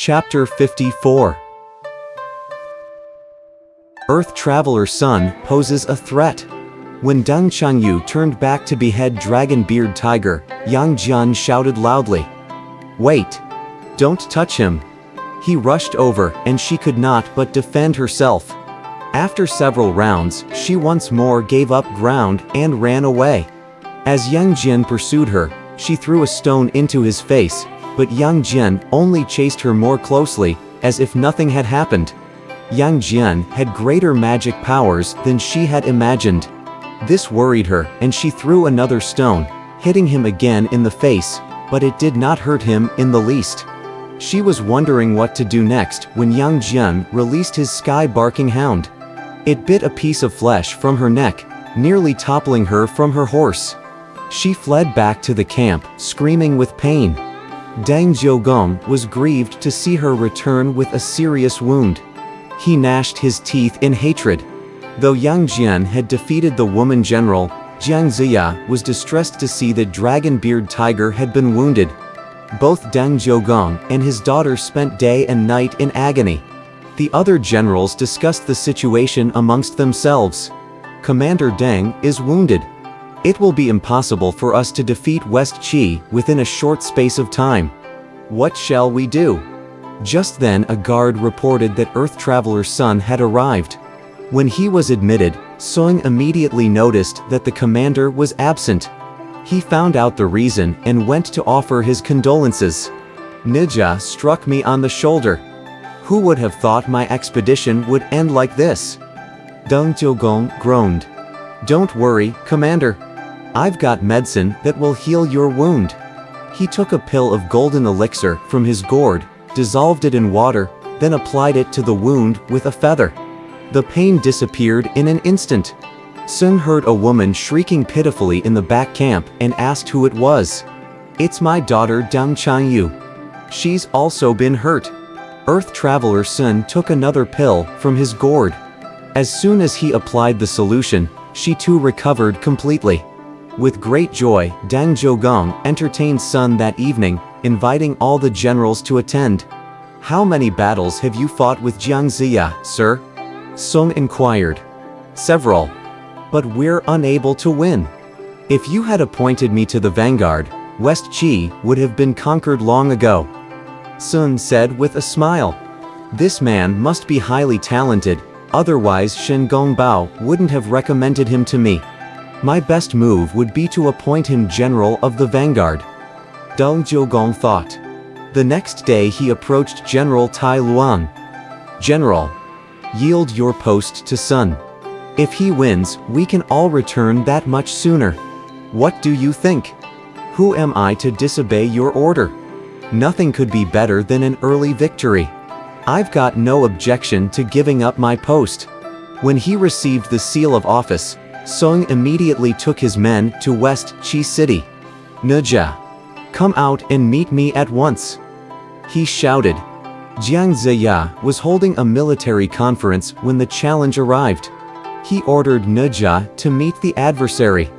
Chapter 54. Earth Traveler Sun poses a threat. When Deng Changyu turned back to behead Dragon-Beard Tiger, Yang Jian shouted loudly, "Wait! Don't touch him!" He rushed over, and she could not but defend herself. After several rounds, she once more gave up ground and ran away. As Yang Jian pursued her, she threw a stone into his face, but Yang Jian only chased her more closely, as if nothing had happened. Yang Jian had greater magic powers than she had imagined. This worried her, and she threw another stone, hitting him again in the face, but it did not hurt him in the least. She was wondering what to do next when Yang Jian released his sky-barking hound. It bit a piece of flesh from her neck, nearly toppling her from her horse. She fled back to the camp, screaming with pain. Deng Jiogong was grieved to see her return with a serious wound. He gnashed his teeth in hatred. Though Yang Jian had defeated the woman general, Jiang Ziya was distressed to see that Dragon-Beard Tiger had been wounded. Both Deng Jiogong and his daughter spent day and night in agony. The other generals discussed the situation amongst themselves. Commander Deng is wounded. It will be impossible for us to defeat West Qi within a short space of time. What shall we do? Just then a guard reported that Earth Traveler Sun had arrived. When he was admitted, Sung immediately noticed that the commander was absent. He found out the reason and went to offer his condolences. "Nija struck me on the shoulder. Who would have thought my expedition would end like this?" Deng Jiogong groaned. "Don't worry, Commander. I've got medicine that will heal your wound." He took a pill of golden elixir from his gourd, dissolved it in water, then applied it to the wound with a feather. The pain disappeared in an instant. Sung heard a woman shrieking pitifully in the back camp and asked who it was. "It's my daughter Deng Changyu. She's also been hurt." Earth Traveler Sun took another pill from his gourd. As soon as he applied the solution, she too recovered completely. With great joy, Deng Jiogong entertained Sun that evening, inviting all the generals to attend. "How many battles have you fought with Jiang Ziya, sir?" Sung inquired. "Several. But we're unable to win. If you had appointed me to the vanguard, West Qi would have been conquered long ago," Sun said with a smile. "This man must be highly talented, otherwise Shen Gongbao wouldn't have recommended him to me. My best move would be to appoint him general of the vanguard," Deng Jiogong thought. The next day he approached General Tai Luan. "General, yield your post to Sun. If he wins, we can all return that much sooner. What do you think? Who am I to disobey your order? Nothing could be better than an early victory. I've got no objection to giving up my post." When he received the seal of office, Sung immediately took his men to West Qi City. "Nija, come out and meet me at once," he shouted. Jiang Ziya was holding a military conference when the challenge arrived. He ordered Nija to meet the adversary.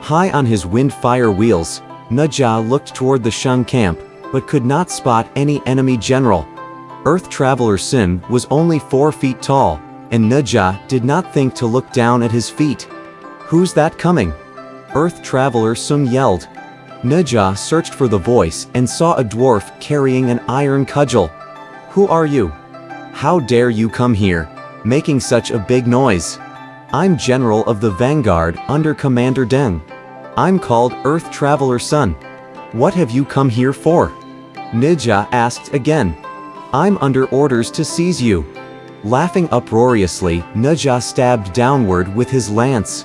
High on his wind-fire wheels, Nija looked toward the Shang camp, but could not spot any enemy general. Earth Traveler Sun was only 4 feet tall, and Nija did not think to look down at his feet. "Who's that coming?" Earth Traveler Sun yelled. Nija searched for the voice and saw a dwarf carrying an iron cudgel. "Who are you? How dare you come here, making such a big noise?" "I'm general of the vanguard under Commander Deng. I'm called Earth Traveler Sun. What have you come here for?" Nija asked again. "I'm under orders to seize you." Laughing uproariously, Nija stabbed downward with his lance.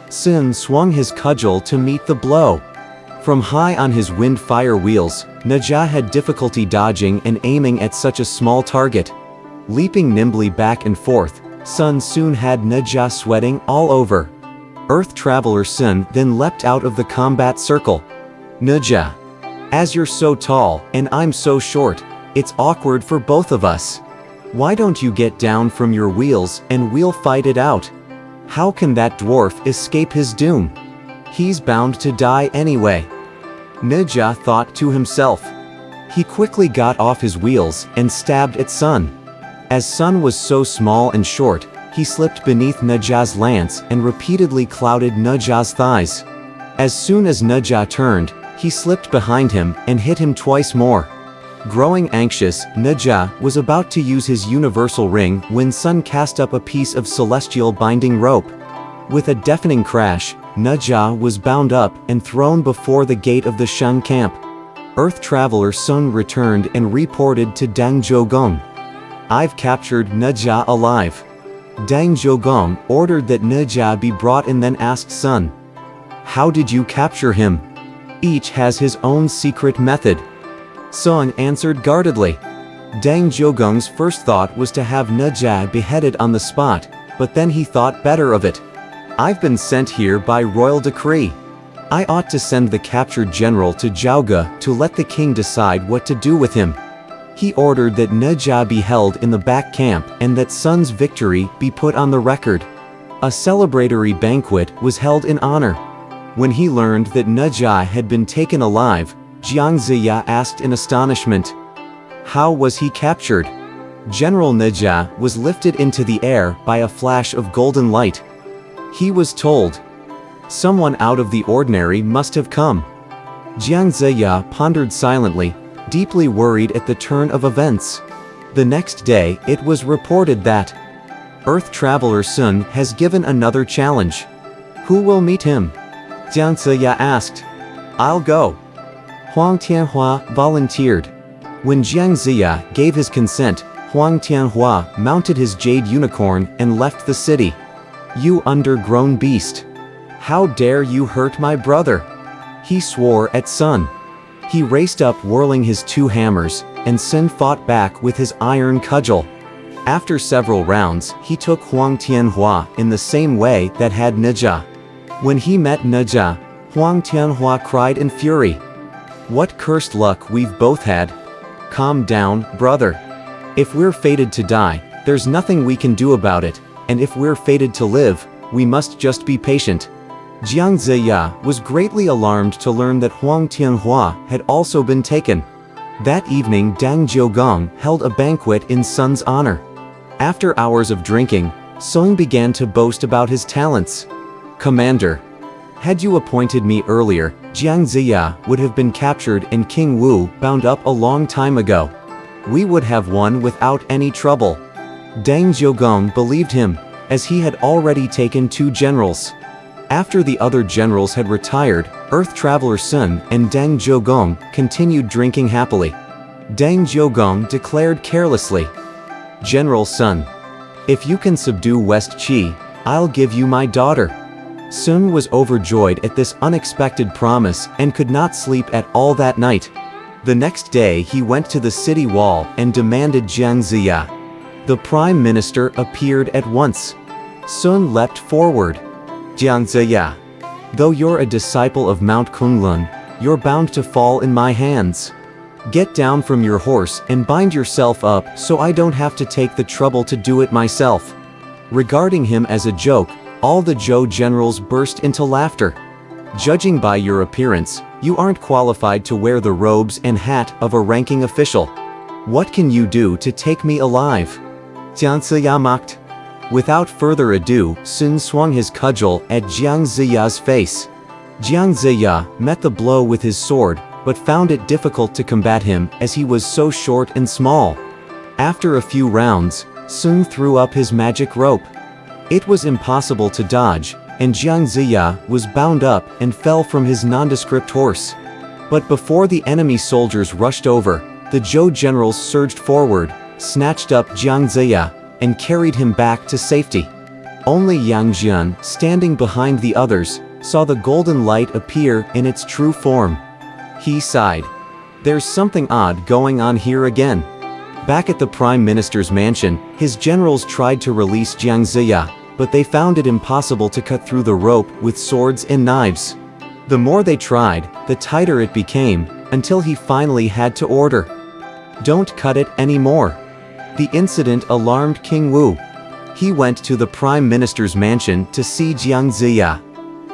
Sun swung his cudgel to meet the blow. From high on his wind-fire wheels, Nija had difficulty dodging and aiming at such a small target. Leaping nimbly back and forth, Sun soon had Nija sweating all over. Earth Traveler Sun then leapt out of the combat circle. "Nija, as you're so tall and I'm so short, it's awkward for both of us. Why don't you get down from your wheels and we'll fight it out? How can that dwarf escape his doom? He's bound to die anyway." Nija thought to himself. He quickly got off his wheels and stabbed at Sun. As Sun was so small and short, he slipped beneath Neja's lance and repeatedly clouted Neja's thighs. As soon as Neja turned, he slipped behind him and hit him twice more. Growing anxious, Neja was about to use his universal ring when Sun cast up a piece of celestial binding rope. With a deafening crash, Neja was bound up and thrown before the gate of the Shang camp. Earth Traveler Sun returned and reported to Dang Zhougong. "I've captured Neja alive." Dang Zhougong ordered that Neja be brought and then asked Sun, "How did you capture him?" "Each has his own secret method," Sun answered guardedly. Dang Zhougong's first thought was to have Neja beheaded on the spot, but then he thought better of it. "I've been sent here by royal decree. I ought to send the captured general to Zhaoge to let the king decide what to do with him." He ordered that Neja be held in the back camp and that Sun's victory be put on the record. A celebratory banquet was held in honor. When he learned that Neja had been taken alive, Jiang Ziya asked in astonishment, "How was he captured?" General Neja was lifted into the air by a flash of golden light. He was told, "Someone out of the ordinary must have come." Jiang Ziya pondered silently, deeply worried at the turn of events. The next day, it was reported that Earth Traveler Sun has given another challenge. "Who will meet him?" Jiang Ziya asked. "I'll go." Huang Tianhua volunteered. When Jiang Ziya gave his consent, Huang Tianhua mounted his jade unicorn and left the city. "You undergrown beast! How dare you hurt my brother?" he swore at Sun. He raced up whirling his two hammers, and Sun fought back with his iron cudgel. After several rounds, he took Huang Tianhua in the same way that had Neja. When he met Neja, Huang Tianhua cried in fury, "What cursed luck we've both had. Calm down, brother. If we're fated to die, there's nothing we can do about it, and if we're fated to live, we must just be patient." Jiang Ziya was greatly alarmed to learn that Huang Tianhua had also been taken. That evening Dang Zhougong held a banquet in Sun's honor. After hours of drinking, Sun began to boast about his talents. "Commander, had you appointed me earlier, Jiang Ziya would have been captured and King Wu bound up a long time ago. We would have won without any trouble." Dang Zhougong believed him, as he had already taken 2 generals. After the other generals had retired, Earth Traveler Sun and Dang Zhougong continued drinking happily. Dang Zhougong declared carelessly, "General Sun, if you can subdue West Qi, I'll give you my daughter." Sun was overjoyed at this unexpected promise and could not sleep at all that night. The next day he went to the city wall and demanded Jiang Ziya. The Prime Minister appeared at once. Sun leapt forward. "Jiang Ziya, though you're a disciple of Mount Kunlun, you're bound to fall in my hands. Get down from your horse and bind yourself up so I don't have to take the trouble to do it myself." Regarding him as a joke, all the Zhou generals burst into laughter. "Judging by your appearance, you aren't qualified to wear the robes and hat of a ranking official. What can you do to take me alive?" Jiang Ziya mocked. Without further ado, Sun swung his cudgel at Jiang Ziya's face. Jiang Ziya met the blow with his sword, but found it difficult to combat him as he was so short and small. After a few rounds, Sun threw up his magic rope. It was impossible to dodge, and Jiang Ziya was bound up and fell from his nondescript horse. But before the enemy soldiers rushed over, the Zhou generals surged forward, snatched up Jiang Ziya, and carried him back to safety. Only Yang Jian, standing behind the others, saw the golden light appear in its true form. He sighed. "There's something odd going on here again." Back at the Prime Minister's mansion, his generals tried to release Jiang Ziya, but they found it impossible to cut through the rope with swords and knives. The more they tried, the tighter it became, until he finally had to order, "Don't cut it anymore." The incident alarmed King Wu. He went to the Prime Minister's mansion to see Jiang Ziya.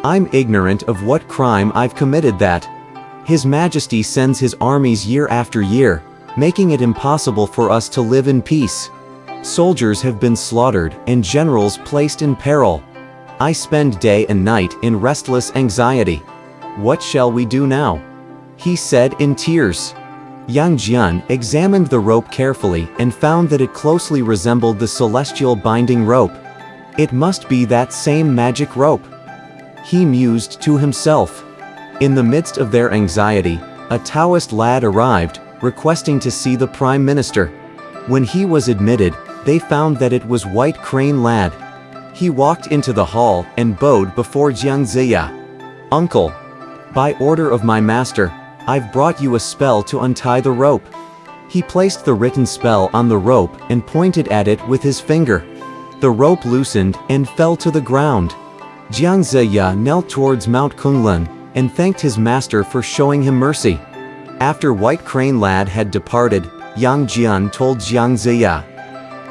"I'm ignorant of what crime I've committed that." His Majesty sends his armies year after year, making it impossible for us to live in peace. Soldiers have been slaughtered and generals placed in peril. I spend day and night in restless anxiety. What shall we do now? He said in tears. Yang Jian examined the rope carefully and found that it closely resembled the celestial binding rope. It must be that same magic rope. He mused to himself. In the midst of their anxiety, a Taoist lad arrived, requesting to see the Prime Minister. When he was admitted, they found that it was White Crane Lad. He walked into the hall and bowed before Jiang Ziya. "Uncle, by order of my master, I've brought you a spell to untie the rope." He placed the written spell on the rope and pointed at it with his finger. The rope loosened and fell to the ground. Jiang Ziya knelt towards Mount Kunlun and thanked his master for showing him mercy. After White Crane Lad had departed, Yang Jian told Jiang Ziya,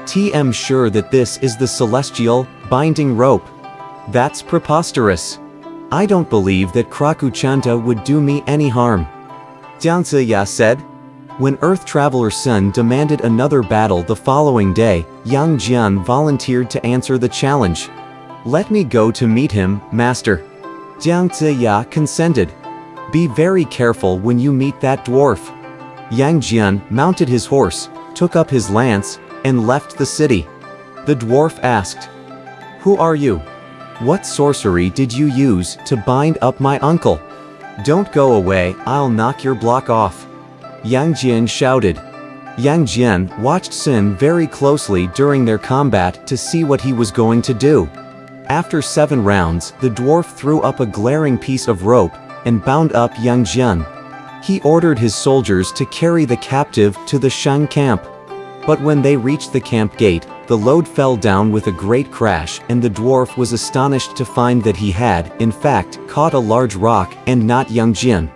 "TM sure that this is the celestial, binding rope? That's preposterous. I don't believe that Krakuchanta would do me any harm." Jiang Ziya said. When Earth Traveler Sun demanded another battle the following day, Yang Jian volunteered to answer the challenge. "Let me go to meet him, master." Jiang Ziya consented. "Be very careful when you meet that dwarf." Yang Jian mounted his horse, took up his lance, and left the city. The dwarf asked, "Who are you? What sorcery did you use to bind up my uncle? Don't go away, I'll knock your block off." Yang Jian shouted. Yang Jian watched Sun very closely during their combat to see what he was going to do. After 7 rounds, the dwarf threw up a glaring piece of rope and bound up Yang Jian. He ordered his soldiers to carry the captive to the Shang camp. But when they reached the camp gate, the load fell down with a great crash, and the dwarf was astonished to find that he had, in fact, caught a large rock and not Yang Jian.